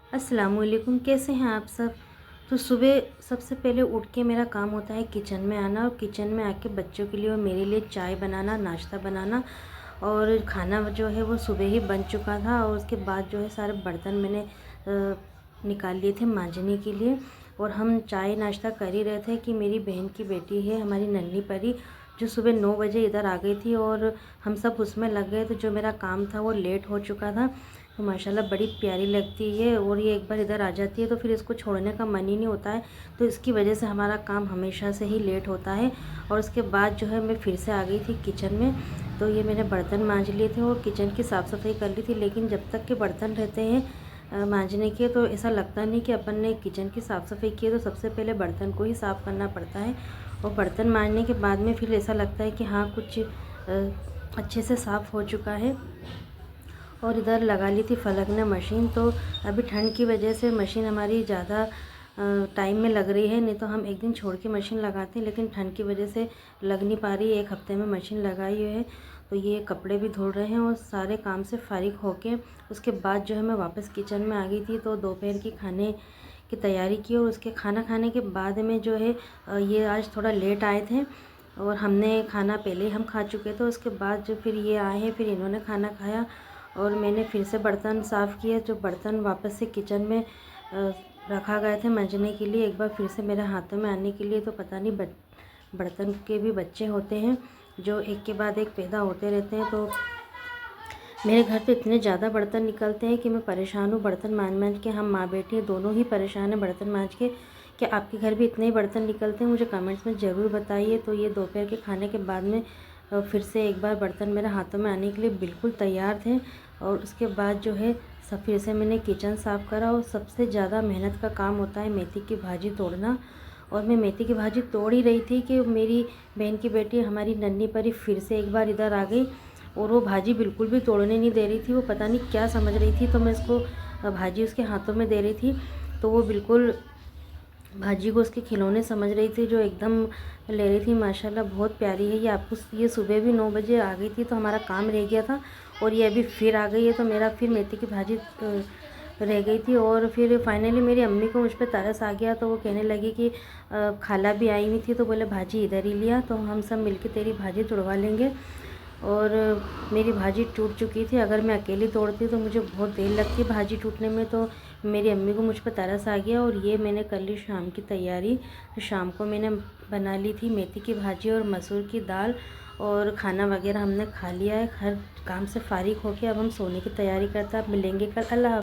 अस्सलामुअलैकुम, कैसे हैं आप सब। तो सुबह सबसे पहले उठ के मेरा काम होता है किचन में आना, और किचन में आके बच्चों के लिए और मेरे लिए चाय बनाना, नाश्ता बनाना। और खाना जो है वो सुबह ही बन चुका था, और उसके बाद जो है सारे बर्तन मैंने निकाल लिए थे मांजने के लिए। और हम चाय नाश्ता कर ही रहे थे कि मेरी बहन की बेटी है, हमारी नन्ही परी, जो सुबह 9 बजे इधर आ गई थी, और हम सब उसमें लग गए। तो जो मेरा काम था वो लेट हो चुका था। तो माशाल्लाह बड़ी प्यारी लगती है, और ये एक बार इधर आ जाती है तो फिर इसको छोड़ने का मन ही नहीं होता है। तो इसकी वजह से हमारा काम हमेशा से ही लेट होता है। और उसके बाद जो है मैं फिर से आ गई थी किचन में। तो ये मैंने बर्तन मांज लिए थे और किचन की साफ़ सफाई कर ली थी। लेकिन जब तक के बर्तन रहते हैं मांजने के, तो ऐसा लगता नहीं कि अपन ने किचन की साफ़ सफाई की है। तो सबसे पहले बर्तन को ही साफ़ करना पड़ता है, और बर्तन मांजने के बाद में फिर ऐसा लगता है कि हाँ कुछ अच्छे से साफ़ हो चुका है। और इधर लगा ली थी फलक ने मशीन। तो अभी ठंड की वजह से मशीन हमारी ज़्यादा टाइम में लग रही है, नहीं तो हम एक दिन छोड़ के मशीन लगाते हैं, लेकिन ठंड की वजह से लग नहीं पा रही है। एक हफ्ते में मशीन लगाई हुई है। तो ये कपड़े भी धुल रहे हैं, और सारे काम से फारिग होके उसके बाद जो है मैं वापस किचन में आ गई थी। तो दोपहर की खाने की तैयारी की, और उसके खाना खाने के बाद में जो है ये आज थोड़ा लेट आए थे, और हमने खाना पहले ही हम खा चुके थे। उसके बाद जो फिर ये आए हैं, फिर इन्होंने खाना खाया, और मैंने फिर से बर्तन साफ़ किए। जो बर्तन वापस से किचन में रखा गए थे मांजने के लिए, एक बार फिर से मेरे हाथों में आने के लिए। तो पता नहीं बर्तन के भी बच्चे होते हैं जो एक के बाद एक पैदा होते रहते हैं। तो मेरे घर पे इतने ज़्यादा बर्तन निकलते हैं कि मैं परेशान हूँ बर्तन मांज मांज के। हम माँ बेटी दोनों ही परेशान हैं बर्तन मांज के। क्या आपके घर भी इतने ही बर्तन निकलते हैं? मुझे कमेंट्स में ज़रूर बताइए। तो ये दोपहर के खाने के बाद में फिर से एक बार बर्तन मेरे हाथों में आने के लिए बिल्कुल तैयार थे। और उसके बाद जो है सब फिर से मैंने किचन साफ़ करा। और सबसे ज़्यादा मेहनत का काम होता है मेथी की भाजी तोड़ना। और मैं मेथी की भाजी तोड़ ही रही थी कि मेरी बहन की बेटी हमारी नन्ही परी फिर से एक बार इधर आ गई, और वो भाजी बिल्कुल भी तोड़ने नहीं दे रही थी। वो पता नहीं क्या समझ रही थी। तो मैं उसको भाजी उसके हाथों में दे रही थी, तो वो बिल्कुल भाजी को उसके खिलौने समझ रही थी, जो एकदम ले रही थी। माशाल्लाह बहुत प्यारी है ये। आपको ये सुबह भी 9 बजे आ गई थी, तो हमारा काम रह गया था, और ये अभी फिर आ गई है। तो मेरा फिर मेथी की भाजी रह गई थी। और फिर फाइनली मेरी अम्मी को मुझ पर तरस आ गया। तो वो कहने लगी कि खाला भी आई हुई थी, तो बोले भाजी इधर ही लिया, तो हम सब मिलके तेरी भाजी तुड़वा लेंगे। और मेरी भाजी टूट चुकी थी। अगर मैं अकेली तोड़ती तो मुझे बहुत देर लगती भाजी टूटने में। तो मेरी अम्मी को मुझ पर तरस आ गया, और ये मैंने कर ली शाम की तैयारी। तो शाम को मैंने बना ली थी मेथी की भाजी और मसूर की दाल, और खाना वगैरह हमने खा लिया है। हर काम से फारिग होकर अब हम सोने की तैयारी करते हैं। अब मिलेंगे कल। अल्लाह हाफ़िज़।